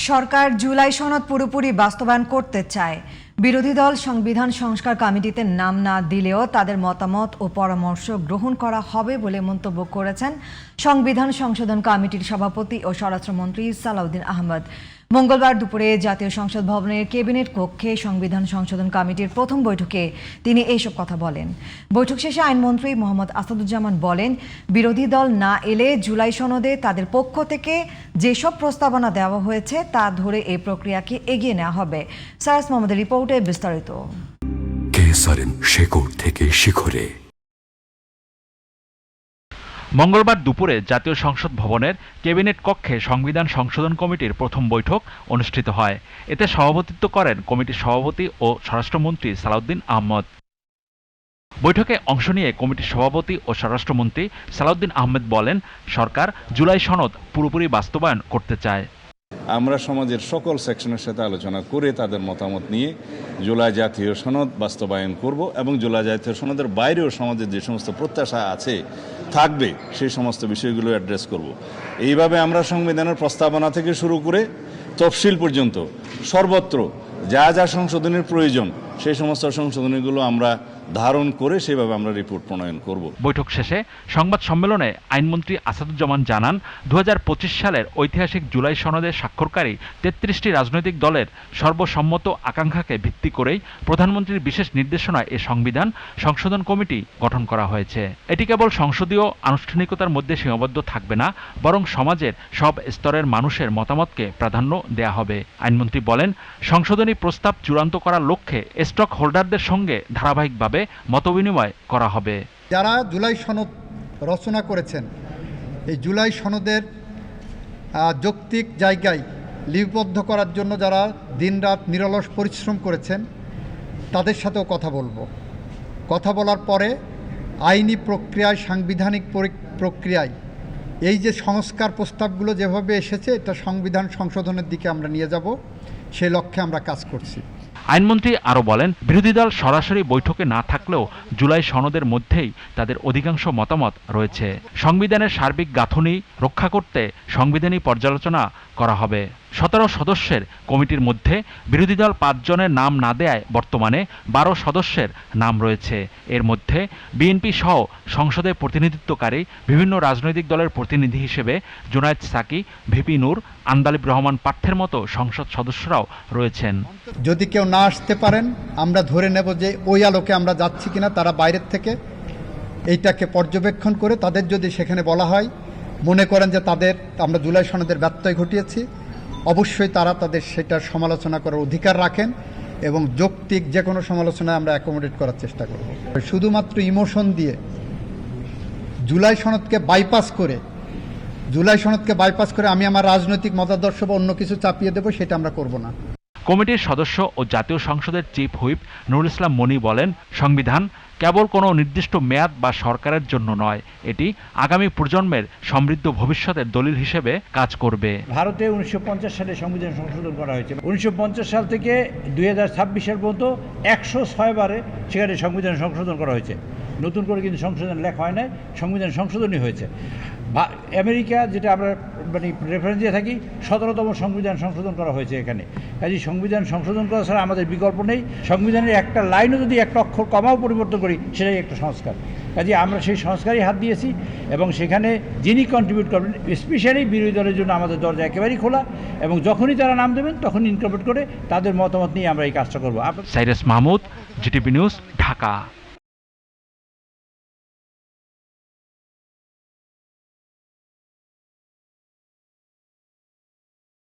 সরকার জুলাই সনদ পুরোপুরি বাস্তবায়ন করতে চায়। বিরোধী দল সংবিধান সংস্কার কমিটিতে নাম না দিলেও তাদের মতামত ও পরামর্শ গ্রহণ করা হবে বলে মন্তব্য করেছেন সংবিধান সংশোধন কমিটির সভাপতি ও স্বরাষ্ট্রমন্ত্রী সালাউদ্দিন আহমেদ। মঙ্গলবার দুপুরে জাতীয় সংসদ ভবনের ক্যাবিনেট কক্ষে সংবিধান সংশোধন কমিটির প্রথম বৈঠকে তিনি এইসব কথা বলেন। বৈঠক শেষে আইনমন্ত্রী মোহাম্মদ আসাদুজ্জামান বলেন, বিরোধী দল না এলে জুলাই সনদে তাদের পক্ষ থেকে যেসব প্রস্তাবনা দেওয়া হয়েছে তা ধরে এই প্রক্রিয়াকে এগিয়ে নেওয়া হবে। সারাস মোহাম্মদের রিপোর্টে বিস্তারিত। শেকড় থেকে শিখরে। মঙ্গলবার দুপুরে জাতীয় সংসদ ভবনের ক্যাবিনেট কক্ষে সংবিধান সংশোধন কমিটির প্রথম বৈঠক অনুষ্ঠিত হয়। এতে সভাপতিত্ব করেন কমিটির সভাপতি ও স্বরাষ্ট্রমন্ত্রী সালাউদ্দিন আহমেদ। বৈঠকে অংশ নিয়ে কমিটির সভাপতি ও স্বরাষ্ট্রমন্ত্রী সালাউদ্দিন আহমেদ বলেন, সরকার জুলাই সনদ পুরোপুরি বাস্তবায়ন করতে চায়। আমরা সমাজের সকল সেকশনের সাথে আলোচনা করে তাদের মতামত নিয়ে জুলাই জাতীয় সনদ বাস্তবায়ন করব এবং জুলাই জাতীয় সনদের বাইরেও সমাজের যে সমস্ত প্রত্যাশা আছে থাকবে সেই সমস্ত বিষয়গুলো অ্যাড্রেস করব। এইভাবে আমরা সংবিধানের প্রস্তাবনা থেকে শুরু করে তফসিল পর্যন্ত সর্বত্র যা যা সংশোধনের প্রয়োজন সেই সমস্ত সংশোধনীগুলো আমরা ধারণ করে সেভাবে আমরা রিপোর্ট প্রণয়ন করব। বৈঠক শেষে সংবাদ সম্মেলনে আইনমন্ত্রী আসাদুজ্জামান জানান, 2025 সালের ঐতিহাসিক জুলাই সনদে স্বাক্ষরকারী 33টি রাজনৈতিক দলের সর্বসম্মত আকাঙ্ক্ষাকে ভিত্তি করেই প্রধানমন্ত্রীর বিশেষ নির্দেশনায় এ সংবিধান সংশোধন কমিটি গঠন করা হয়েছে। এটি কেবল সংসদীয় আনুষ্ঠানিকতার মধ্যে সীমাবদ্ধ থাকবে না, বরং সমাজের সব স্তরের মানুষের মতামতকে প্রাধান্য দেয়া হবে। আইনমন্ত্রী বলেন, সংশোধনী প্রস্তাব চূড়ান্ত করার লক্ষ্যে স্টক হোল্ডারদের সঙ্গে ধারাবাহিকভাবে মতবিনিময় করা হবে। যারা জুলাই সনদ রচনা করেছেন, এই জুলাই সনদের যৌক্তিক জায়গায় লিপিবদ্ধ করার জন্য যারা দিনরাত নিরলস পরিশ্রম করেছেন তাদের সাথেও কথা বলবো। কথা বলার পরে আইনি প্রক্রিয়ায়, সাংবিধানিক প্রক্রিয়ায় এই যে সংস্কার প্রস্তাবগুলো যেভাবে এসেছে এটা সংবিধান সংশোধনের দিকে আমরা নিয়ে যাব, সেই লক্ষ্যে আমরা কাজ করছি। আইনমন্ত্রী আরও বলেন, বিরোধী দল সরাসরি বৈঠকে না থাকলেও জুলাই সনদের মধ্যেই তাদের অধিকাংশ মতামত রয়েছে। সংবিধানের সার্বিক গাঁথনি রক্ষা করতে সাংবিধানিক পর্যালোচনা করা হবে। 17 সদস্যের কমিটির মধ্যে বিরোধী দল 5 জনের নাম না দেয়ায় বর্তমানে 12 সদস্যের নাম রয়েছে। এর মধ্যে বিএনপি সহ সংসদে প্রতিনিধিত্বকারী বিভিন্ন রাজনৈতিক দলের প্রতিনিধি হিসেবে জুনায়েদ সাকি, ভিপি নূর, আন্দালিব রহমান পার্থের মতো সংসদ সদস্যরাও রয়েছেন। যদি কেউ না আসতে পারেন, আমরা ধরে নেব যে ওই আলোকে আমরা যাচ্ছি কিনা। তারা বাইরের থেকে এইটাকে পর্যবেক্ষণ করে তাদের যদি সেখানে বলা হয়, মনে করেন যে আমরা জুলাই সনদের ব্যত্যয় ঘটিয়েছি, অবশ্যই তারা তাদের সেটার সমালোচনা করার অধিকার রাখেন এবং যৌক্তিক যে কোনো সমালোচনায় আমরা অ্যাকোমোডেট করার চেষ্টা করব। শুধুমাত্র ইমোশন দিয়ে জুলাই সনদকে বাইপাস করে আমি আমার রাজনৈতিক মতাদর্শ বা অন্য কিছু চাপিয়ে দেব, সেটা আমরা করব না। কমিটির সদস্য ও জাতীয় সংসদের চিফ হুইপ নুরুল ইসলাম মনি বলেন, সংবিধান কেবল কোনো নির্দিষ্ট মেয়াদ বা সরকারের জন্য নয়, এটি আগামী প্রজন্মের সমৃদ্ধ ভবিষ্যতের দলিল হিসেবে কাজ করবে। ভারতে 1950 সালে সংবিধান সংশোধন করা হয়েছে। 1950 সাল থেকে 2026 সাল পর্যন্ত 106 বারে সেখানে সংবিধান সংশোধন করা হয়েছে। নতুন করে কিন্তু সংশোধন লেখা হয় নাই, সংবিধান সংশোধনই হয়েছে। আমেরিকা, যেটা আমরা রেফারেন্স দিয়ে থাকি, 17তম সংবিধান সংশোধন করা হয়েছে এখানে। কাজে সংবিধান সংশোধন করা ছাড়া আমাদের বিকল্প নেই। সংবিধানের একটা লাইনও যদি একটা অক্ষর কমাও পরিবর্তন করি, সেটাই একটা সংস্কার। কাজে আমরা সেই সংস্কারই হাত দিয়েছি এবং সেখানে যিনি কন্ট্রিবিউট করবেন, স্পেশালি বিরোধী দলের জন্য আমাদের দরজা একেবারেই খোলা এবং যখনই তারা নাম দেবেন তখনই ইনকর্পোরেট করে তাদের মতামত নিয়ে আমরা এই কাজটা করবো। Cyrus Mahmud, GTV news, Dhaka.